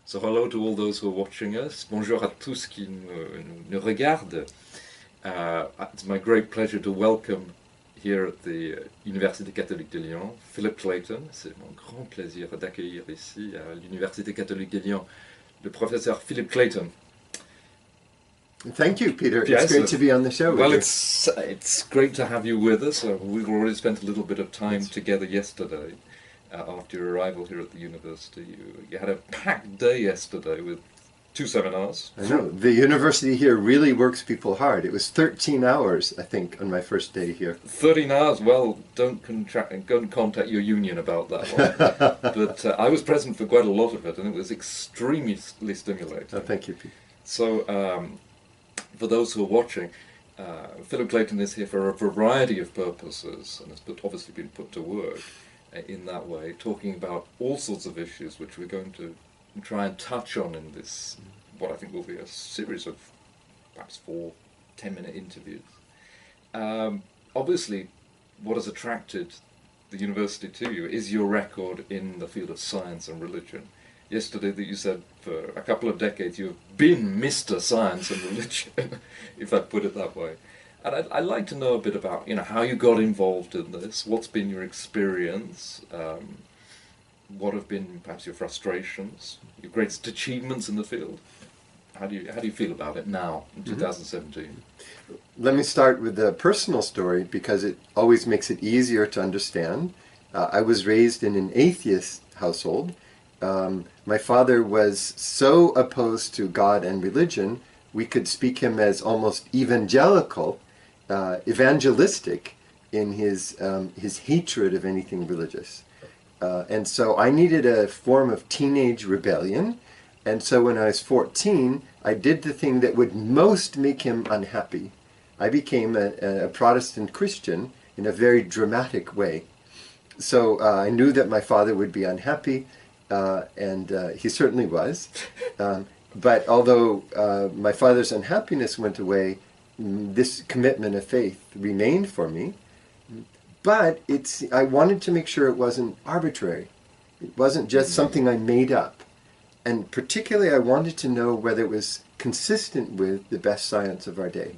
So hello to all those who are watching us. Bonjour à tous qui nous regardent. It's my great pleasure to welcome here at the Université Catholique de Lyon, Philip Clayton. C'est mon grand plaisir d'accueillir ici à l'Université Catholique de Lyon le professeur Philip Clayton. Thank you, Peter. Yes, it's great to be on the show. Well, it's great to have you with us. We've already spent a little bit of time together yesterday. After your arrival here at the university, you had a packed day yesterday with 2 seminars. I know. The university here really works people hard. It was 13 hours, I think, on my first day here. 13 hours? Well, don't go and contact your union about that one. But I was present for quite a lot of it, and it was extremely stimulating. Oh, thank you, Peter. So, for those who are watching, Philip Clayton is here for a variety of purposes, and has obviously been put to work in that way, talking about all sorts of issues which we're going to try and touch on in this, what I think will be a series of perhaps 4 10-minute interviews. Obviously, what has attracted the university to you is your record in the field of science and religion. Yesterday that you said for a couple of decades you have been Mr. Science and Religion, if I put it that way. And I'd like to know a bit about, how you got involved in this, what's been your experience, what have been perhaps your frustrations, your greatest achievements in the field. How do you feel about it now in 2017? Let me start with a personal story because it always makes it easier to understand. I was raised in an atheist household. My father was so opposed to God and religion, we could speak him as almost evangelical, evangelistic in his hatred of anything religious. And so I needed a form of teenage rebellion. And so when I was 14, I did the thing that would most make him unhappy. I became a Protestant Christian in a very dramatic way. So I knew that my father would be unhappy, and he certainly was. But although my father's unhappiness went away, this commitment of faith remained for me. But I wanted to make sure it wasn't arbitrary. It wasn't just something I made up. And particularly I wanted to know whether it was consistent with the best science of our day.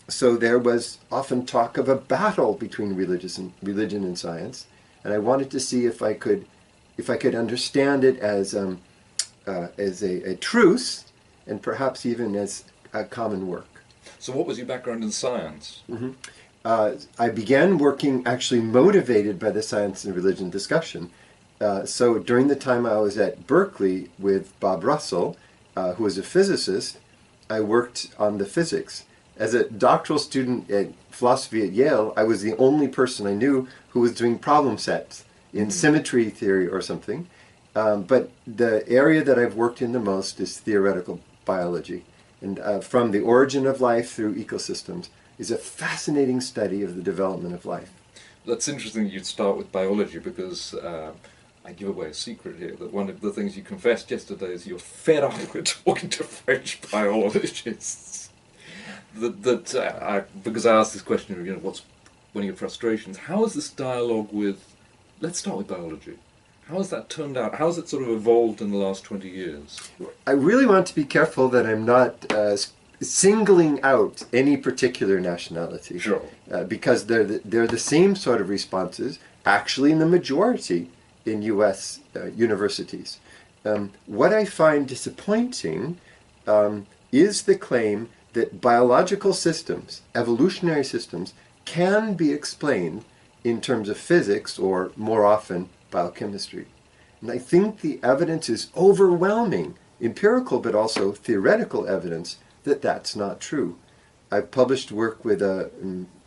So there was often talk of a battle between religion and science. And I wanted to see if I could understand it as a truce, and perhaps even as a common work. So what was your background in science? I began working actually motivated by the science and religion discussion. So during the time I was at Berkeley with Bob Russell, who was a physicist, I worked on the physics. As a doctoral student at philosophy at Yale, I was the only person I knew who was doing problem sets in symmetry theory or something. But the area that I've worked in the most is theoretical biology. And from the origin of life through ecosystems is a fascinating study of the development of life. That's interesting you'd start with biology because I give away a secret here that one of the things you confessed yesterday is you're fed up with talking to French biologists. Because I asked this question, what's one of your frustrations? How is this dialogue with, let's start with biology. How has that turned out? How has it sort of evolved in the last 20 years? I really want to be careful that I'm not singling out any particular nationality. Sure. Because they're the same sort of responses, actually in the majority in U.S. Universities. What I find disappointing is the claim that biological systems, evolutionary systems, can be explained in terms of physics or, more often, biochemistry. And I think the evidence is overwhelming, empirical but also theoretical evidence, that that's not true. I've published work with a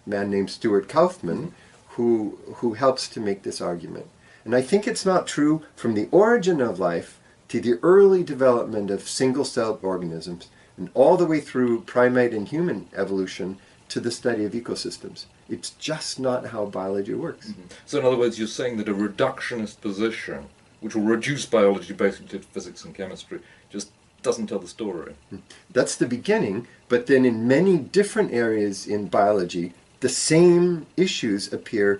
man named Stuart Kauffman who helps to make this argument. And I think it's not true from the origin of life to the early development of single-celled organisms and all the way through primate and human evolution to the study of ecosystems. It's just not how biology works. So in other words, you're saying that a reductionist position, which will reduce biology basically to physics and chemistry, just doesn't tell the story. That's the beginning, but then in many different areas in biology, the same issues appear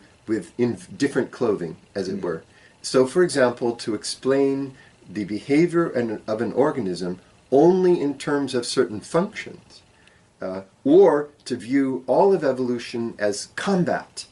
in different clothing, as it were. So for example, to explain the behavior of an organism only in terms of certain functions, or to view all of evolution as combat.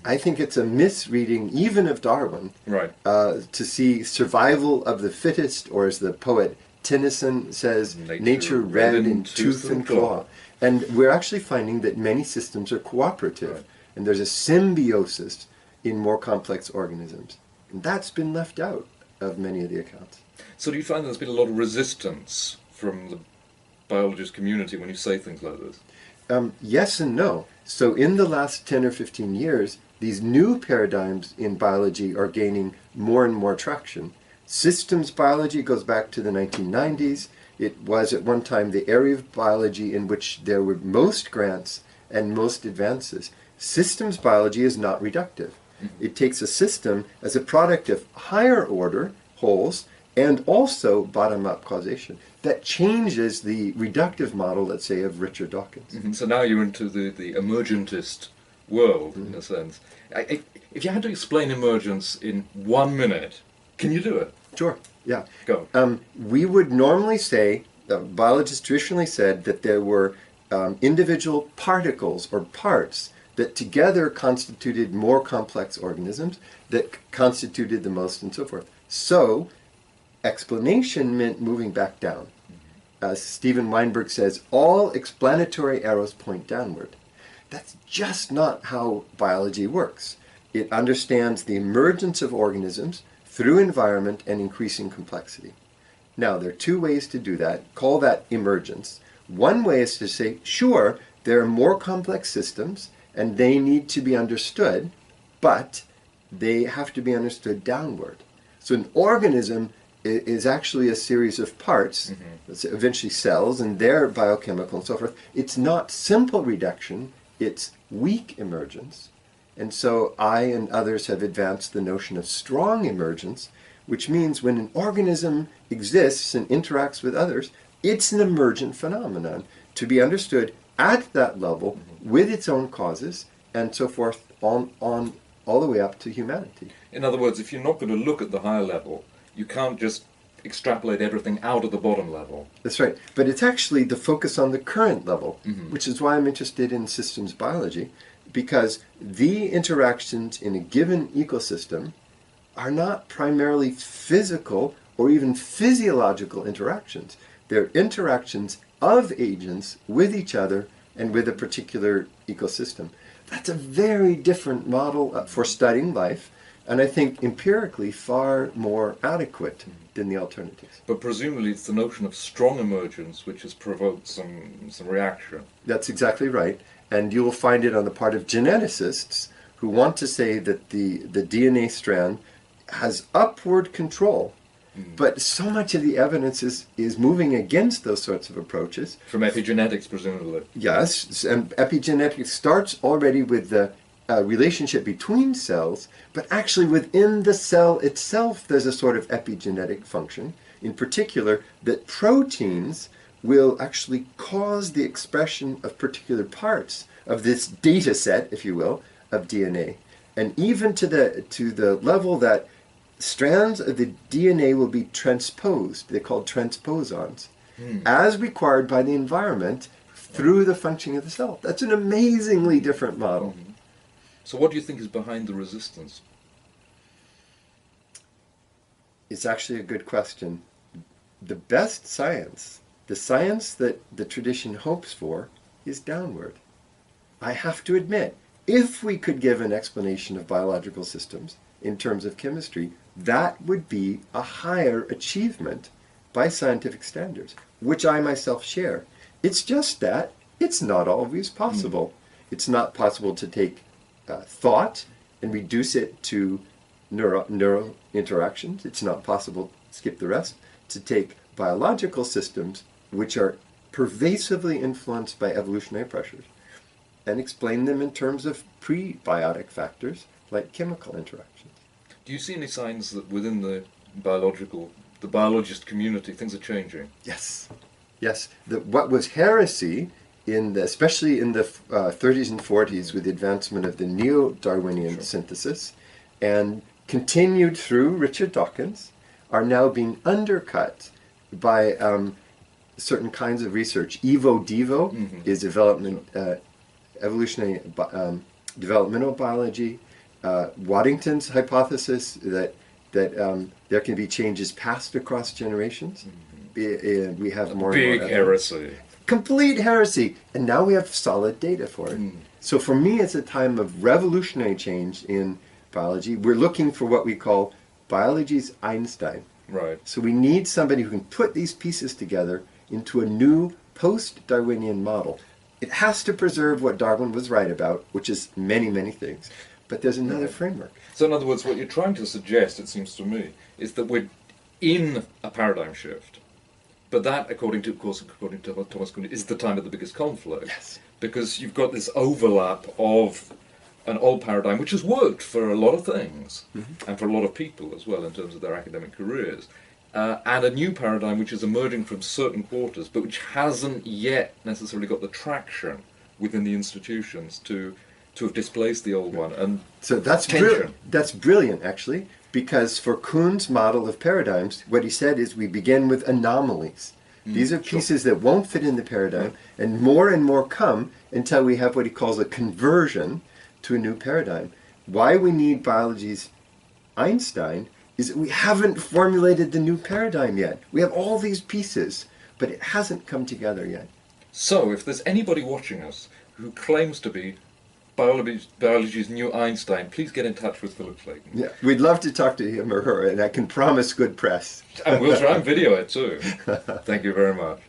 I think it's a misreading even of Darwin, Right. to see survival of the fittest, or as the poet Tennyson says, nature red in tooth and claw. And we're actually finding that many systems are cooperative, Right. and there's a symbiosis in more complex organisms. And that's been left out of many of the accounts. So do you find there's been a lot of resistance from the biologist community when you say things like this? Yes and no. So in the last 10 or 15 years, these new paradigms in biology are gaining more and more traction. Systems biology goes back to the 1990s. It was at one time the area of biology in which there were most grants and most advances. Systems biology is not reductive. It takes a system as a product of higher order wholes and also bottom-up causation. That changes the reductive model, let's say, of Richard Dawkins. So now you're into the emergentist world, in a sense. If you had to explain emergence in 1 minute, can you do it? Sure, yeah. Go. We would normally say, biologists traditionally said that there were individual particles or parts that together constituted more complex organisms, that constituted the most, and so forth. So, explanation meant moving back down. As Steven Weinberg says, all explanatory arrows point downward. That's just not how biology works. It understands the emergence of organisms through environment and increasing complexity. Now, there are two ways to do that. Call that emergence. One way is to say, sure, there are more complex systems, and they need to be understood, but they have to be understood downward. So an organism is actually a series of parts, eventually cells, and their biochemical and so forth. It's not simple reduction, it's weak emergence. And so I and others have advanced the notion of strong emergence, which means when an organism exists and interacts with others, it's an emergent phenomenon to be understood at that level with its own causes and so forth on all the way up to humanity. In other words, if you're not going to look at the higher level, you can't just extrapolate everything out of the bottom level. That's right. But it's actually the focus on the current level, which is why I'm interested in systems biology, because the interactions in a given ecosystem are not primarily physical or even physiological interactions. They're interactions of agents with each other and with a particular ecosystem. That's a very different model for studying life, and I think empirically far more adequate than the alternatives. But presumably it's the notion of strong emergence which has provoked some reaction. That's exactly right, and you will find it on the part of geneticists who want to say that the DNA strand has upward control. But so much of the evidence is moving against those sorts of approaches. From epigenetics, presumably. Yes, and epigenetics starts already with the relationship between cells, but actually within the cell itself there's a sort of epigenetic function, in particular that proteins will actually cause the expression of particular parts of this data set, if you will, of DNA. And even to the level that strands of the DNA will be transposed, they're called transposons, as required by the environment through the functioning of the cell. That's an amazingly different model. So what do you think is behind the resistance? It's actually a good question. The best science, the science that the tradition hopes for, is downward. I have to admit, if we could give an explanation of biological systems in terms of chemistry, that would be a higher achievement by scientific standards, which I myself share. It's just that it's not always possible. It's not possible to take thought and reduce it to neural interactions. It's not possible, skip the rest, to take biological systems which are pervasively influenced by evolutionary pressures and explain them in terms of prebiotic factors like chemical interactions. Do you see any signs that within the biologist community, things are changing? Yes, yes. What was heresy, especially in the 30s and 40s with the advancement of the neo-Darwinian synthesis, and continued through Richard Dawkins, are now being undercut by certain kinds of research. Evo-devo is evolutionary developmental biology. Waddington's hypothesis that there can be changes passed across generations. We have more big and more heresy. Complete heresy, and now we have solid data for it. So for me, it's a time of revolutionary change in biology. We're looking for what we call biology's Einstein. Right. So we need somebody who can put these pieces together into a new post-Darwinian model. It has to preserve what Darwin was right about, which is many, many things. But there's another framework. So in other words, what you're trying to suggest, it seems to me, is that we're in a paradigm shift. But that, according to Thomas Kuhn, is the time of the biggest conflict. Yes. Because you've got this overlap of an old paradigm, which has worked for a lot of things, and for a lot of people as well in terms of their academic careers, and a new paradigm which is emerging from certain quarters, but which hasn't yet necessarily got the traction within the institutions to have displaced the old one. And so that's that's brilliant, actually, because for Kuhn's model of paradigms, what he said is we begin with anomalies. These are pieces that won't fit in the paradigm, and more come until we have what he calls a conversion to a new paradigm. Why we need biology's Einstein is that we haven't formulated the new paradigm yet. We have all these pieces, but it hasn't come together yet. So if there's anybody watching us who claims to be biology's new Einstein, please get in touch with Philip Clayton. Yeah, we'd love to talk to him or her, and I can promise good press. And we'll try and video it too. Thank you very much.